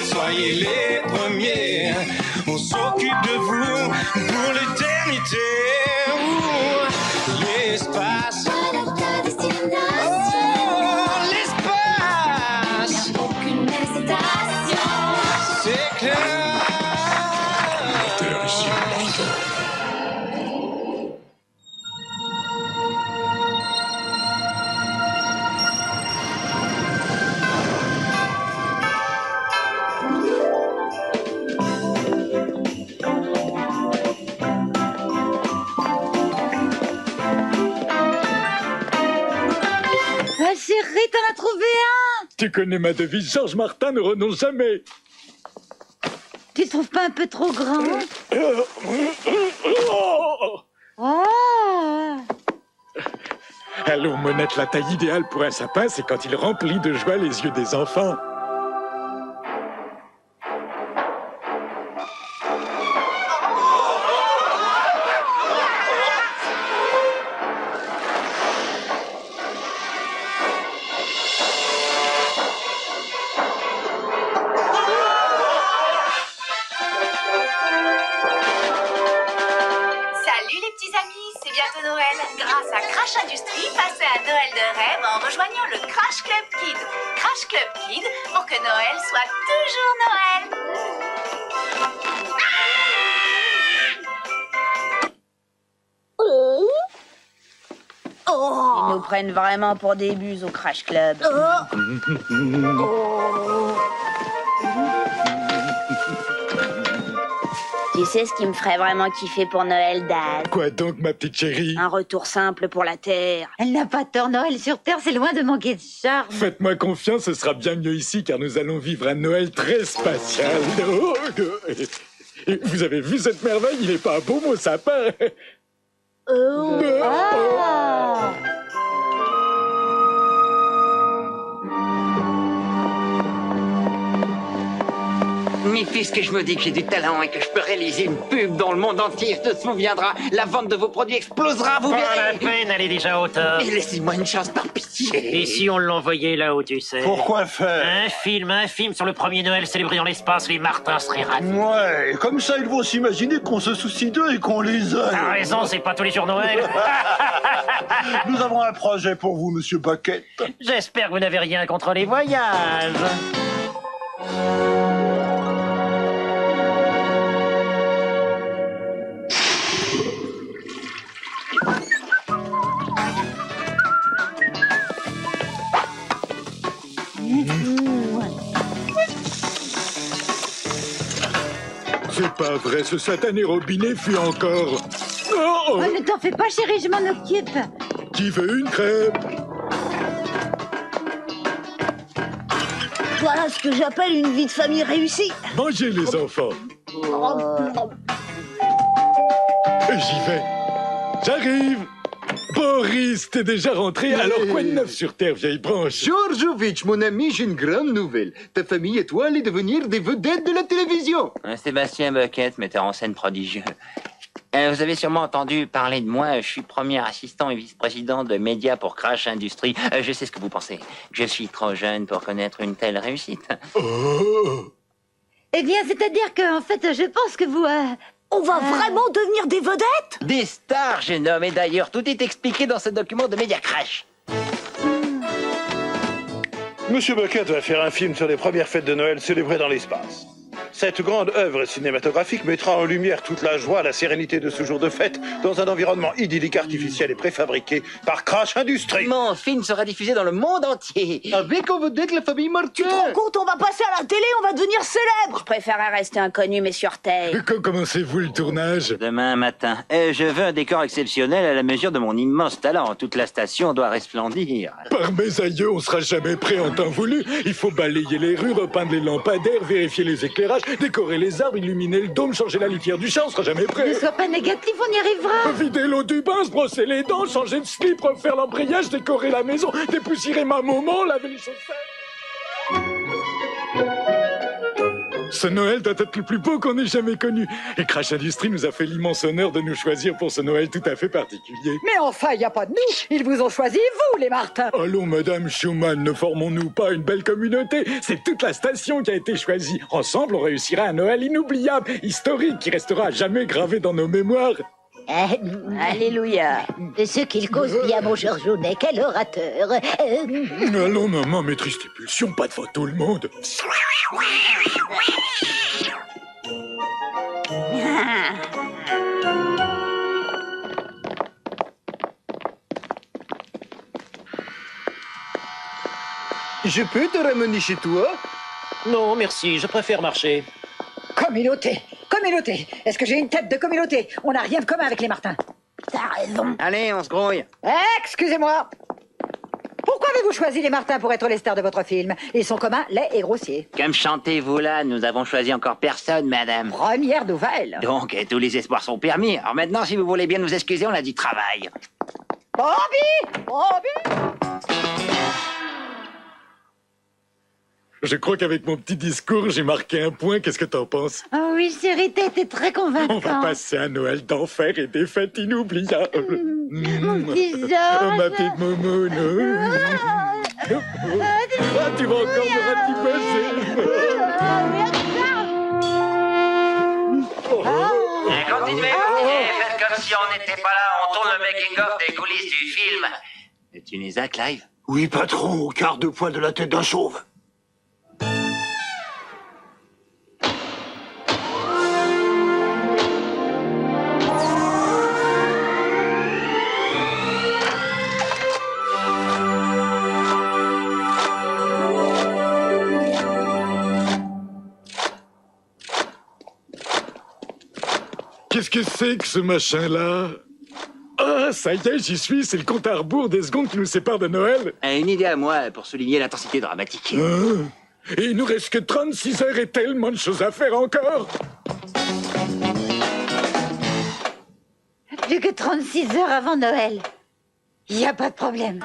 soyez les premiers. On s'occupe de vous pour l'éternité. L'espace. Oh, l'espace. Aucune hésitation. C'est clair. Ah, chérie, t'en as trouvé un? Tu connais ma devise, Georges Martin ne renonce jamais. Tu trouves pas un peu trop grand? Ah! Allons, Monette, la taille idéale pour un sapin, c'est quand il remplit de joie les yeux des enfants. Salut les petits amis, c'est bientôt Noël. Grâce à Crash Industries, passez un Noël de rêve en rejoignant le Crash Club Kid. Crash Club Kid pour que Noël soit toujours Noël. Ils nous prennent vraiment pour des buses au Crash Club. Tu sais ce qui me ferait vraiment kiffer pour Noël, Daz? Quoi donc, ma petite chérie? Un retour simple pour la Terre. Elle n'a pas tort, Noël sur Terre, c'est loin de manquer de charme. Faites-moi confiance, ce sera bien mieux ici, car nous allons vivre un Noël très spatial. Vous avez vu cette merveille? Il n'est pas beau, mon sapin? Ah! Mais puisque je me dis que j'ai du talent et que je peux réaliser une pub dont le monde entier se souviendra, la vente de vos produits explosera, vous Pas la verrez. peine, elle est déjà au top. Et laissez-moi une chance par pitié. Et si on l'envoyait là où tu sais? Pourquoi faire? Un film sur le premier Noël célébré dans l'espace, les Martins seraient ravis. Ouais, comme ça ils vont s'imaginer qu'on se soucie d'eux et qu'on les T'as aime. raison, c'est pas tous les jours Noël. Nous avons un projet pour vous, monsieur Bucket. J'espère que vous n'avez rien contre les voyages. C'est pas vrai, ce satané robinet fuit encore. Oh, Oh, ne t'en fais pas, chérie, je m'en occupe. qui veut une crêpe? Voilà ce que j'appelle une vie de famille réussie. Mangez, les enfants. J'y vais. J'arrive. Boris, t'es déjà rentré? Alors quoi de neuf sur Terre, vieille branche? Georgievitch, mon ami, j'ai une grande nouvelle. Ta famille et toi allez devenir des vedettes de la télévision. Sébastien Bucket, metteur en scène prodigieux. Vous avez sûrement entendu parler de moi. Je suis premier assistant et vice-président de médias pour Crash Industries. Je sais ce que vous pensez. Je suis trop jeune pour connaître une telle réussite. Oh. Eh bien, c'est-à-dire que, en fait, je pense que vous... On va vraiment devenir des vedettes? Des stars, jeune homme. Et d'ailleurs, tout est expliqué dans ce document de Média Crash. Monsieur Bucket va faire un film sur les premières fêtes de Noël célébrées dans l'espace. Cette grande œuvre cinématographique mettra en lumière toute la joie, la sérénité de ce jour de fête dans un environnement idyllique, artificiel et préfabriqué par Crash Industries. Mon film sera diffusé dans le monde entier. Avec en vedette la famille Martin. Tu te rends compte, on va passer à la télé, on va devenir célèbre. Je préférerais rester inconnu, mais sur Terre. Commencez-vous le tournage? Demain matin. Je veux un décor exceptionnel à la mesure de mon immense talent. Toute la station doit resplendir. Par mes aïeux, on sera jamais prêt en temps voulu. Il faut balayer les rues, repeindre les lampadaires, vérifier les éclairages, décorer les arbres, illuminer le dôme, changer la litière du chat, on sera jamais prêt. Ne sois pas négatif, on y arrivera. Vider l'eau du bain, se brosser les dents, changer de slip, refaire l'embrayage, décorer la maison, dépoussiérer ma maman, laver les chaussettes. Ce Noël doit être le plus beau qu'on ait jamais connu. Et Crash Industries nous a fait l'immense honneur de nous choisir pour ce Noël tout à fait particulier. Mais enfin, il n'y a pas de nous. Ils vous ont choisi, vous, les Martins. Allons, Madame Schumann, ne formons-nous pas une belle communauté? C'est toute la station qui a été choisie. Ensemble, on réussira un Noël inoubliable, historique, qui restera à jamais gravé dans nos mémoires. Alléluia. Ce qu'il cause bien, mon cher Jaunet, quel orateur. Allons, maman, maîtrise tes pulsions, pas devant tout le monde. Je peux te ramener chez toi? Non, merci, je préfère marcher. Communauté. Communauté. Est-ce que j'ai une tête de communauté? On n'a rien de commun avec les Martins. T'as raison. Allez, on se grouille. Excusez-moi. Pourquoi avez-vous choisi les Martins pour être les stars de votre film? Ils sont communs, laids et grossiers. Comme chantez-vous là, nous avons choisi encore personne, madame. Première nouvelle. Donc, tous les espoirs sont permis. Alors maintenant, si vous voulez bien nous excuser, on a du travail. Bobby! Bobby! Je crois qu'avec mon petit discours, j'ai marqué un point. Qu'est-ce que t'en penses? Oh oui, chérie, t'es très convaincant. On va passer un Noël d'enfer et des fêtes inoubliables. Mon petit Georges. Ma petite moumoune. Ah, tu vas encore me ratiposer. Continuez, faites comme si on n'était pas là. On tourne le making-of des coulisses du film. Tu les as, Clive? Oui, patron, au quart de poil de la tête d'un chauve. Qu'est-ce que c'est que ce machin-là? Ah, ça y est, j'y suis, c'est le compte à rebours des secondes qui nous séparent de Noël. Une idée à moi pour souligner l'intensité dramatique. Et il nous reste que 36 heures et tellement de choses à faire encore. Plus que 36 heures avant Noël. Il n'y a pas de problème.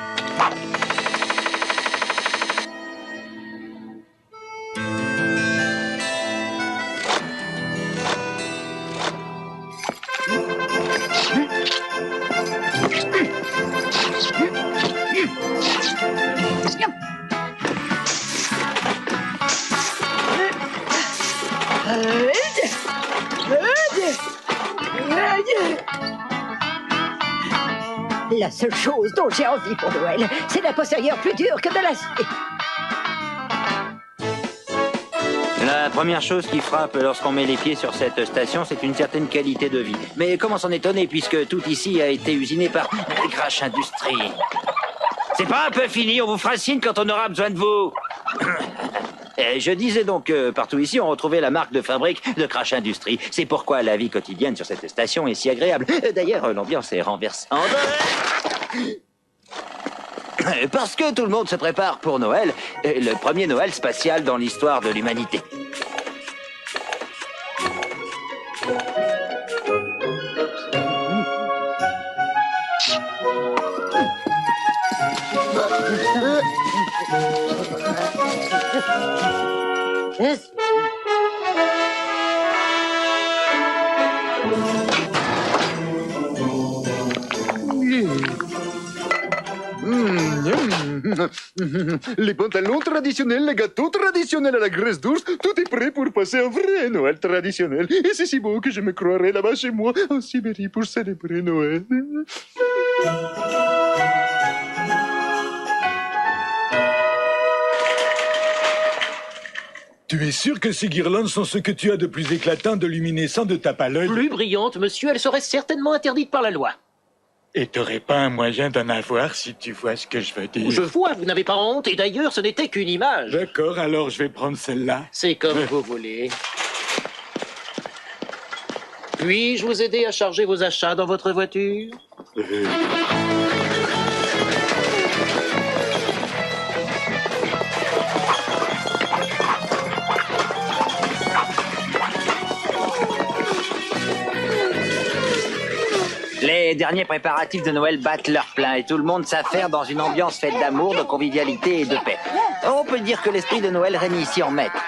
La seule chose dont j'ai envie pour Noël, c'est d'un postérieur plus dur que de l'acier. La première chose qui frappe lorsqu'on met les pieds sur cette station, c'est une certaine qualité de vie. Mais comment s'en étonner puisque tout ici a été usiné par Crash Industries. C'est pas un peu fini, on vous fera signe quand on aura besoin de vous. Je disais donc que partout ici, on retrouvait la marque de fabrique de Crash Industries. C'est pourquoi la vie quotidienne sur cette station est si agréable. D'ailleurs, l'ambiance est renversante. Parce que tout le monde se prépare pour Noël, le premier Noël spatial dans l'histoire de l'humanité. Les pantalons traditionnels, les gâteaux traditionnels à la graisse d'ours, tout est prêt pour passer un vrai Noël traditionnel. Et c'est si beau que je me croirais là-bas chez moi, en Sibérie, pour célébrer Noël. Tu es sûr que ces guirlandes sont ce que tu as de plus éclatant, de luminescent, de tape à l'œil? Plus brillante, monsieur, elle serait certainement interdite par la loi. Et t'aurais pas un moyen d'en avoir, si tu vois ce que je veux dire? Je vois, vous n'avez pas honte, et d'ailleurs, ce n'était qu'une image. D'accord, alors je vais prendre celle-là. C'est comme vous voulez. Puis-je vous aider à charger vos achats dans votre voiture? Les derniers préparatifs de Noël battent leur plein et tout le monde s'affaire dans une ambiance faite d'amour, de convivialité et de paix. On peut dire que l'esprit de Noël règne ici en maître.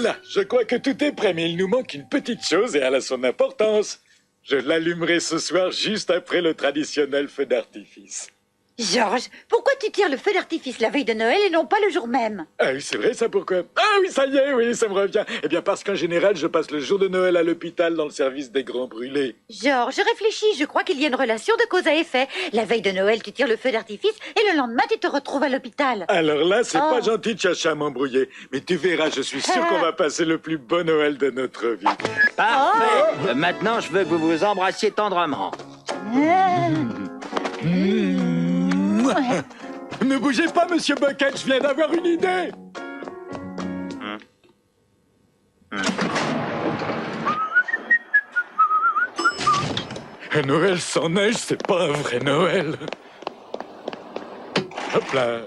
Voilà, je crois que tout est prêt, mais il nous manque une petite chose et elle a son importance. Je l'allumerai ce soir juste après le traditionnel feu d'artifice. Georges, pourquoi tu tires le feu d'artifice la veille de Noël et non pas le jour même? Ah oui, c'est vrai, ça pourquoi? Ah oui, ça y est, oui, ça me revient. Eh bien, parce qu'en général, je passe le jour de Noël à l'hôpital dans le service des grands brûlés. Georges, réfléchis, je crois qu'il y a une relation de cause à effet. La veille de Noël, tu tires le feu d'artifice et le lendemain, tu te retrouves à l'hôpital. Alors là, c'est pas gentil de chercher à m'embrouiller. Mais tu verras, je suis sûr qu'on va passer le plus beau Noël de notre vie. Parfait. Maintenant, je veux que vous vous embrassiez tendrement. Ne bougez pas, Monsieur Bucket, je viens d'avoir une idée. Un Noël sans neige, c'est pas un vrai Noël. Hop là.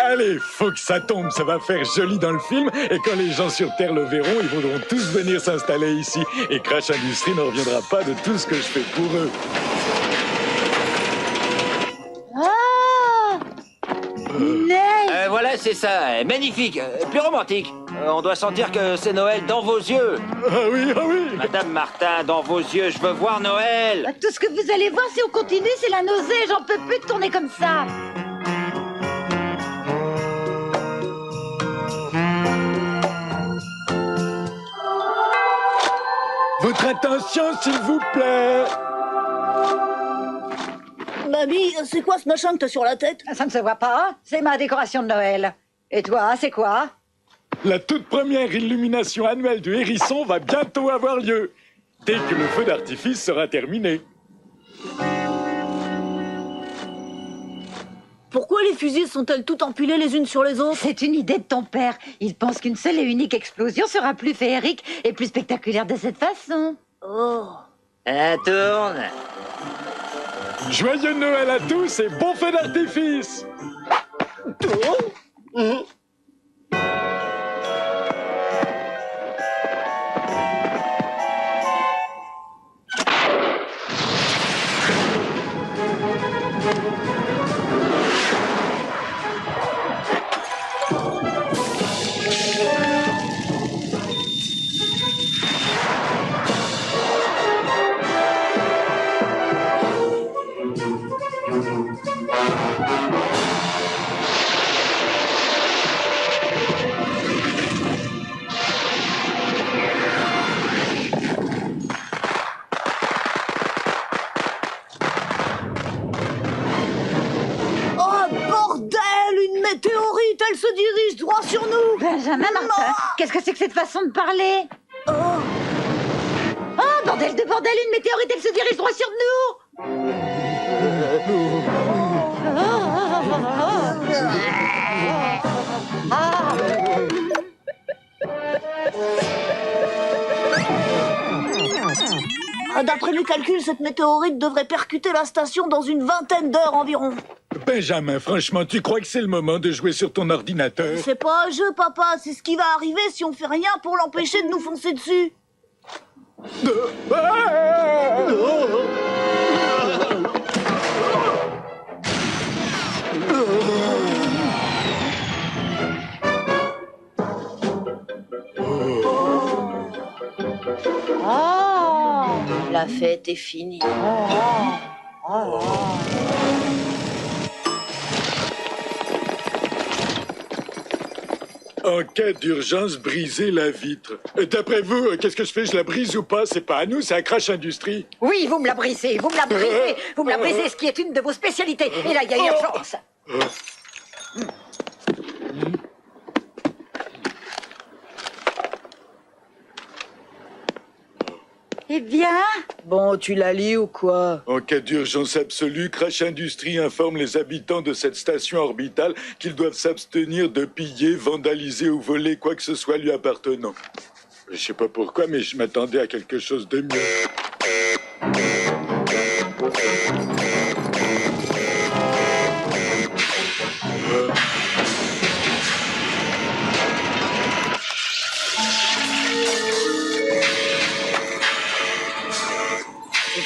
Allez, faut que ça tombe, ça va faire joli dans le film, et quand les gens sur Terre le verront, ils voudront tous venir s'installer ici, et Crash Industries n'en reviendra pas de tout ce que je fais pour eux. Voilà, c'est ça. Magnifique. Plus romantique. On doit sentir que c'est Noël dans vos yeux. Ah oui, ah oui. Madame Martin, dans vos yeux, je veux voir Noël. Tout ce que vous allez voir si on continue, c'est la nausée. J'en peux plus de tourner comme ça. Votre attention, s'il vous plaît. Mamie, c'est quoi ce machin que t'as sur la tête? Ça ne se voit pas, c'est ma décoration de Noël. Et toi, c'est quoi? La toute première illumination annuelle du hérisson va bientôt avoir lieu, dès que le feu d'artifice sera terminé. Pourquoi les fusées sont-elles toutes empilées les unes sur les autres? C'est une idée de ton père. Il pense qu'une seule et unique explosion sera plus féerique et plus spectaculaire de cette façon. Oh. Tourne. Joyeux Noël à tous et bon feu d'artifice! Météorite, elle se dirige droit sur nous. Benjamin Martin, qu'est-ce que c'est que cette façon de parler? Oh, bordel de bordel, une météorite, elle se dirige droit sur nous. D'après mes calculs, cette météorite devrait percuter la station dans une vingtaine d'heures environ. Benjamin, franchement, tu crois que c'est le moment de jouer sur ton ordinateur? C'est pas un jeu, papa. C'est ce qui va arriver si on fait rien pour l'empêcher de nous foncer dessus. La fête est finie. En cas d'urgence, brisez la vitre. D'après vous, qu'est-ce que je fais? Je la brise ou pas? C'est pas à nous, c'est à Crash Industries. Oui, vous me la brisez, vous me la brisez, vous me la brisez, ce qui est une de vos spécialités. Et là, il y a urgence. Eh bien? Bon, tu la lis ou quoi? En cas d'urgence absolue, Crash Industries informe les habitants de cette station orbitale qu'ils doivent s'abstenir de piller, vandaliser ou voler quoi que ce soit lui appartenant. Je sais pas pourquoi, mais je m'attendais à quelque chose de mieux.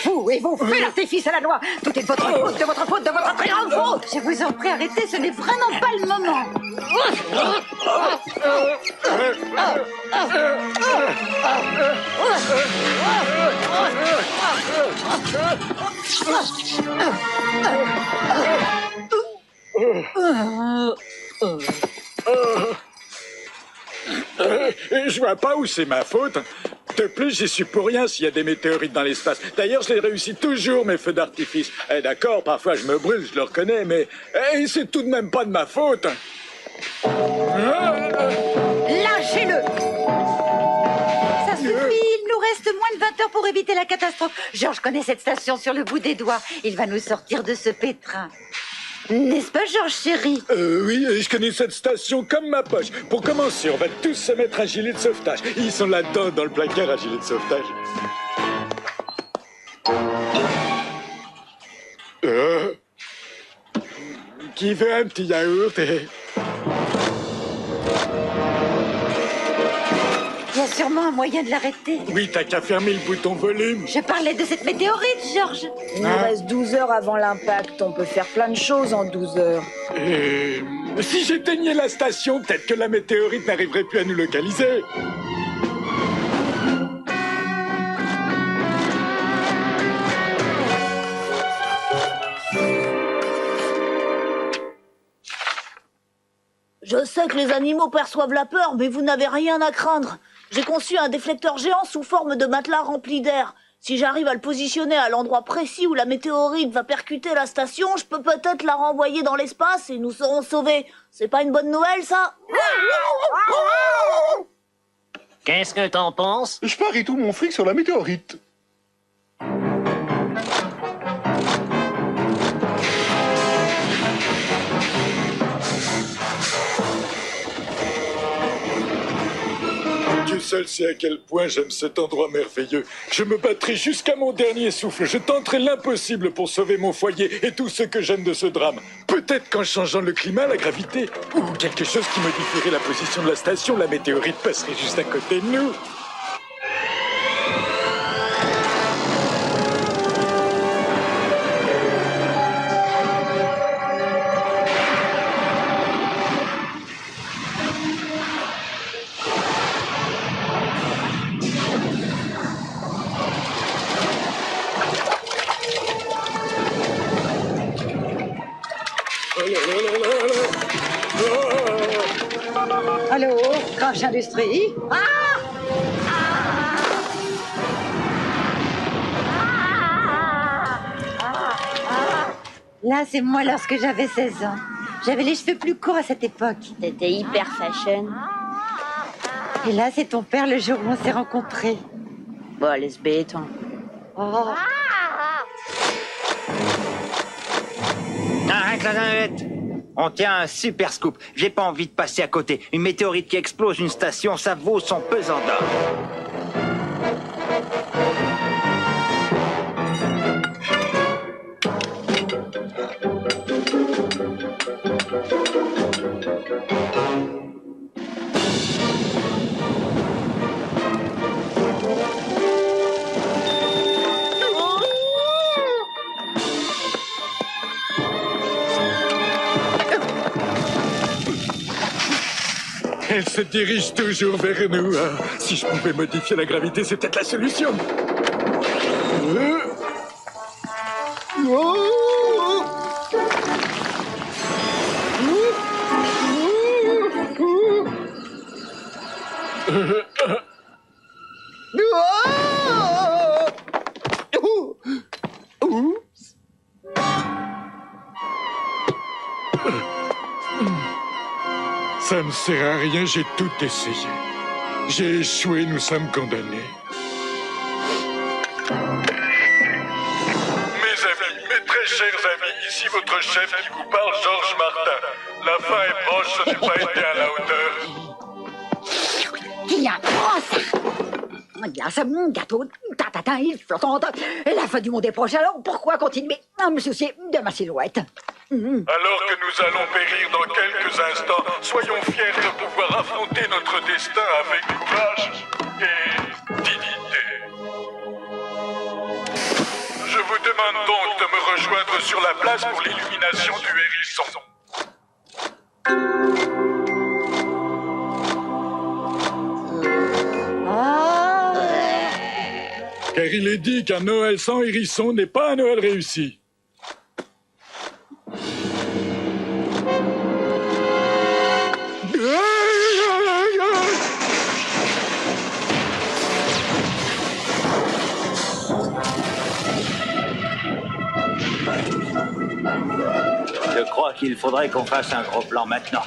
Vous et vos feux d'artifice à la noix. Tout est de votre faute, de votre faute, de votre très grande faute. Je vous en prie, arrêtez, ce n'est vraiment pas le moment. Je vois pas où c'est ma faute. De plus, j'y suis pour rien s'il y a des météorites dans l'espace. D'ailleurs, je les réussis toujours, mes feux d'artifice. D'accord, parfois je me brûle, je le reconnais, mais c'est tout de même pas de ma faute. Lâchez-le. Ça suffit, il nous reste moins de 20 heures pour éviter la catastrophe. Georges connaît cette station sur le bout des doigts. Il va nous sortir de ce pétrin. N'est-ce pas, Georges, chéri? Oui, je connais cette station comme ma poche. Pour commencer, on va tous se mettre un gilet de sauvetage. Ils sont là-dedans, dans le placard, un gilet de sauvetage. Qui veut un petit yaourt? Il y a sûrement un moyen de l'arrêter. Oui, t'as qu'à fermer le bouton volume. Je parlais de cette météorite, Georges. Il nous reste 12 heures avant l'impact. On peut faire plein de choses en 12 heures. Si j'éteignais la station, peut-être que la météorite n'arriverait plus à nous localiser. Je sais que les animaux perçoivent la peur, mais vous n'avez rien à craindre. J'ai conçu un déflecteur géant sous forme de matelas rempli d'air. Si j'arrive à le positionner à l'endroit précis où la météorite va percuter la station, je peux peut-être la renvoyer dans l'espace et nous serons sauvés. C'est pas une bonne nouvelle, ça? Qu'est-ce que t'en penses? Je parie tout mon fric sur la météorite. Dieu seul sait à quel point j'aime cet endroit merveilleux. Je me battrai jusqu'à mon dernier souffle. Je tenterai l'impossible pour sauver mon foyer et tout ce que j'aime de ce drame. Peut-être qu'en changeant le climat, la gravité, ou quelque chose qui modifierait la position de la station, la météorite passerait juste à côté de nous. Allô, Crash Industrie? Là, c'est moi lorsque j'avais 16 ans. J'avais les cheveux plus courts à cette époque. T'étais hyper fashion. Et là, c'est ton père le jour où on s'est rencontrés. Bon, laisse bête. Oh. Arrête la navette. On tient un super scoop. J'ai pas envie de passer à côté. Une météorite qui explose une station, ça vaut son pesant d'or. Elle se dirige toujours vers nous. Si je pouvais modifier la gravité, c'est peut-être la solution. Ça ne sert à rien, j'ai tout essayé. J'ai échoué, nous sommes condamnés. Mes amis, mes très chers amis, ici votre chef qui vous parle, Georges Martin. La fin est proche, je n'ai pas été à la hauteur. Tiens, prends ça! Glace, gâteau, tatatin, île flottante. Et la fin du monde est proche, alors pourquoi continuer à me soucier de ma silhouette? Alors que nous allons périr dans quelques instants, soyons fiers de pouvoir affronter notre destin avec courage et dignité. Je vous demande donc de rejoindre sur la place pour l'illumination du hérisson. Car il est dit qu'un Noël sans hérisson n'est pas un Noël réussi. Je crois qu'il faudrait qu'on fasse un gros plan maintenant.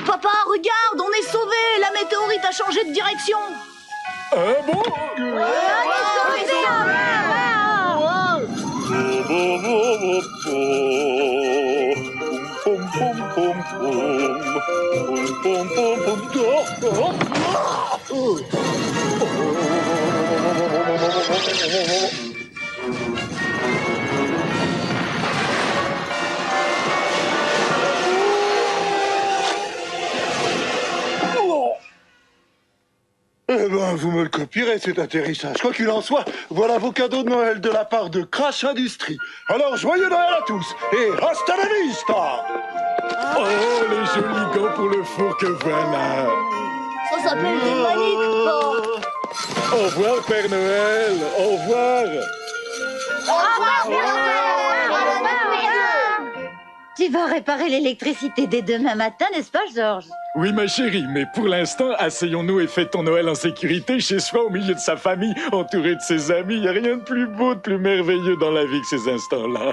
Papa, regarde, on est sauvés. La météorite a changé de direction. Ah bon? Eh ben, vous me le copierez, cet atterrissage. Quoi qu'il en soit, voilà vos cadeaux de Noël de la part de Crash Industries. Alors, joyeux Noël à tous et hasta la vista! Oh, les jolis gants pour le four que voilà. Ça s'appelle des maniques, porc. Au revoir, Père Noël. Au revoir. Tu vas réparer l'électricité dès demain matin, n'est-ce pas, Georges? Oui, ma chérie, mais pour l'instant, asseyons-nous et fêtons Noël en sécurité chez soi, au milieu de sa famille, entouré de ses amis. Il n'y a rien de plus beau, de plus merveilleux dans la vie que ces instants-là.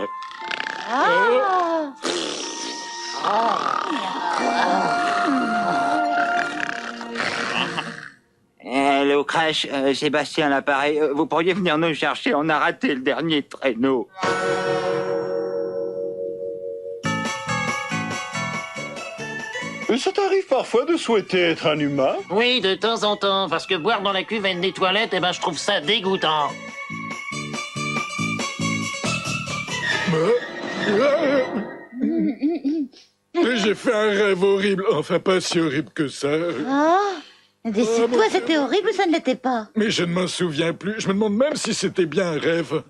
Allô, Crash, Sébastien, l'appareil. Vous pourriez venir nous chercher, on a raté le dernier traîneau. Ça t'arrive parfois de souhaiter être un humain? Oui, de temps en temps, parce que boire dans la cuvette des toilettes, eh ben, je trouve ça dégoûtant. J'ai fait un rêve horrible. Enfin, pas si horrible que ça. Décide-toi, c'était horrible, ça ne l'était pas. Mais je ne m'en souviens plus. Je me demande même si c'était bien un rêve.